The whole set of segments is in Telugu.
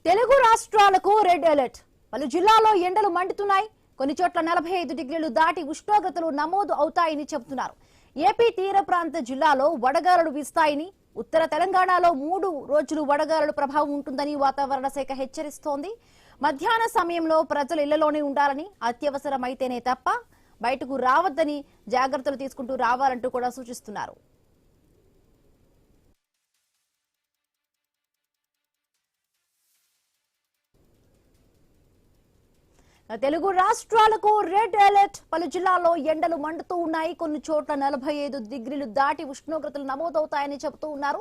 తెలుగు రాష్ట్రాలకు రెడ్ అలర్ట్. పలు జిల్లాల్లో ఎండలు మండుతున్నాయి. కొన్ని చోట్ల 45 డిగ్రీలు దాటి ఉష్ణోగ్రతలు నమోదు అవుతాయని చెబుతున్నారు. ఏపీ తీర ప్రాంత జిల్లాలో వడగాలులు వీస్తాయని, ఉత్తర తెలంగాణలో 3 రోజులు వడగాలుల ప్రభావం ఉంటుందని వాతావరణ శాఖ హెచ్చరిస్తోంది. మధ్యాహ్న సమయంలో ప్రజలు ఇళ్లలోనే ఉండాలని, అత్యవసరమైతేనే తప్ప బయటకు రావద్దని జాగ్రత్తలు తీసుకుంటూ రావాలంటూ కూడా సూచిస్తున్నారు. తెలుగు రాష్ట్రాలకు రెడ్ అలర్ట్. పలు జిల్లాల్లో ఎండలు మండుతూ ఉన్నాయి. కొన్ని చోట్ల 45 డిగ్రీలు దాటి ఉష్ణోగ్రతలు నమోదవుతాయని చెబుతూ ఉన్నారు.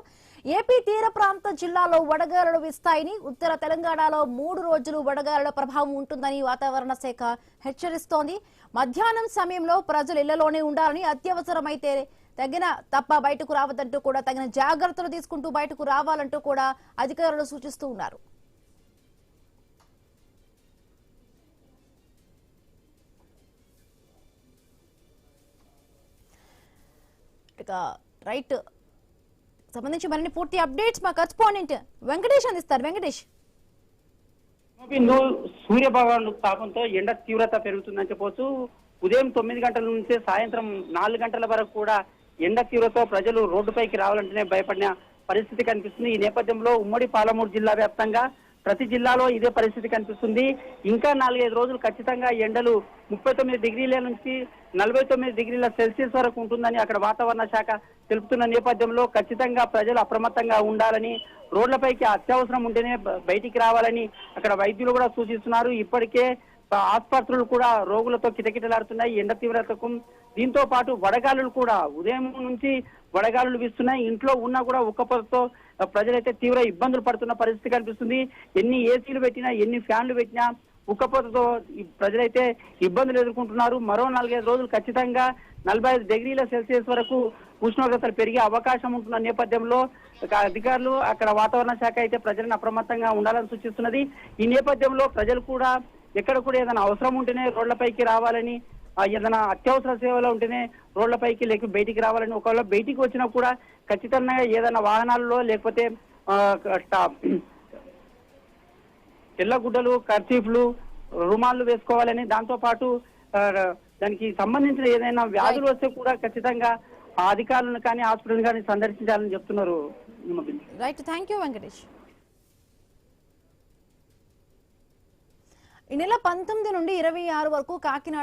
ఏపీ తీర ప్రాంత జిల్లాలో వడగాలులు వీస్తాయని, ఉత్తర తెలంగాణలో 3 రోజులు వడగాలుల ప్రభావం ఉంటుందని వాతావరణ శాఖ హెచ్చరిస్తోంది. మధ్యాహ్నం సమయంలో ప్రజలు ఇళ్లలోనే ఉండాలని, అత్యవసరమైతే తప్ప బయటకు రావద్దంటూ కూడా తగిన జాగ్రత్తలు తీసుకుంటూ బయటకు రావాలంటూ కూడా అధికారులు సూచిస్తూ ఉన్నారు. రైట్ సంబంధించి మరిన్ని పూర్తి అప్డేట్స్ మా కరెస్పాండెంట్ వెంకటేష్ అందిస్తారు. వెంకటేష్, సూర్య భగవాన్ తాపంతో ఎండ తీవ్రత పెరుగుతుందని చెప్పవచ్చు. ఉదయం 9 గంటల నుంచి సాయంత్రం 4 గంటల వరకు కూడా ఎండ తీవ్రతతో ప్రజలు రోడ్డుపైకి రావాలంటేనే భయపడిన పరిస్థితి కనిపిస్తుంది. ఈ నేపథ్యంలో ఉమ్మడి పాలమూరు జిల్లా వ్యాప్తంగా ప్రతి జిల్లాలో ఇదే పరిస్థితి కనిపిస్తుంది. ఇంకా 4-5 రోజులు ఖచ్చితంగా ఎండలు 39 డిగ్రీల నుంచి 49 డిగ్రీల సెల్సియస్ వరకు ఉంటుందని అక్కడ వాతావరణ శాఖ తెలుపుతున్న నేపథ్యంలో ఖచ్చితంగా ప్రజలు అప్రమత్తంగా ఉండాలని, రోడ్లపైకి అత్యవసరం ఉంటేనే బయటికి రావాలని అక్కడ వైద్యులు కూడా సూచిస్తున్నారు. ఇప్పటికే ఆసుపత్రులు కూడా రోగులతో కిటకిటలాడుతున్నాయి ఎండ తీవ్రతకు. దీంతో పాటు వడగాలులు కూడా ఉదయం నుంచి వడగాలులు వీస్తున్నాయి. ఇంట్లో ఉన్నా కూడా ఉక్కపోతతో ప్రజలైతే తీవ్ర ఇబ్బందులు పడుతున్న పరిస్థితి కనిపిస్తుంది. ఎన్ని ఏసీలు పెట్టినా, ఎన్ని ఫ్యాన్లు పెట్టినా ఉక్కపోతతో ప్రజలైతే ఇబ్బందులు ఎదుర్కొంటున్నారు. మరో 4-5 రోజులు ఖచ్చితంగా 45 డిగ్రీల సెల్సియస్ వరకు ఉష్ణోగ్రతలు పెరిగే అవకాశం ఉంటున్న నేపథ్యంలో అధికారులు, అక్కడ వాతావరణ శాఖ అయితే ప్రజలను అప్రమత్తంగా ఉండాలని సూచిస్తున్నది. ఈ నేపథ్యంలో ప్రజలు కూడా ఎక్కడ కూడా ఏదైనా అవసరం ఉంటేనే రోడ్లపైకి రావాలని, ఏదైనా అత్యవసర సేవలు ఉంటేనే రోడ్లపైకి లేక బయటికి రావాలని, ఒకవేళ బయటికి వచ్చినా కూడా ఖచ్చితంగా ఏదైనా వాహనాల్లో లేకపోతే తెల్లగుడ్డలు, కర్చీఫ్లు, రుమాళ్ళు వేసుకోవాలని, దాంతో పాటు దానికి సంబంధించిన ఏదైనా వ్యాధులు వస్తే కూడా ఖచ్చితంగా అధికారులను కానీ హాస్పిటల్ కానీ సందర్శించాలని చెప్తున్నారు. Right, thank you Venkatesh. ఈ నెల 19 నుండి 26 వరకు కాకినాడ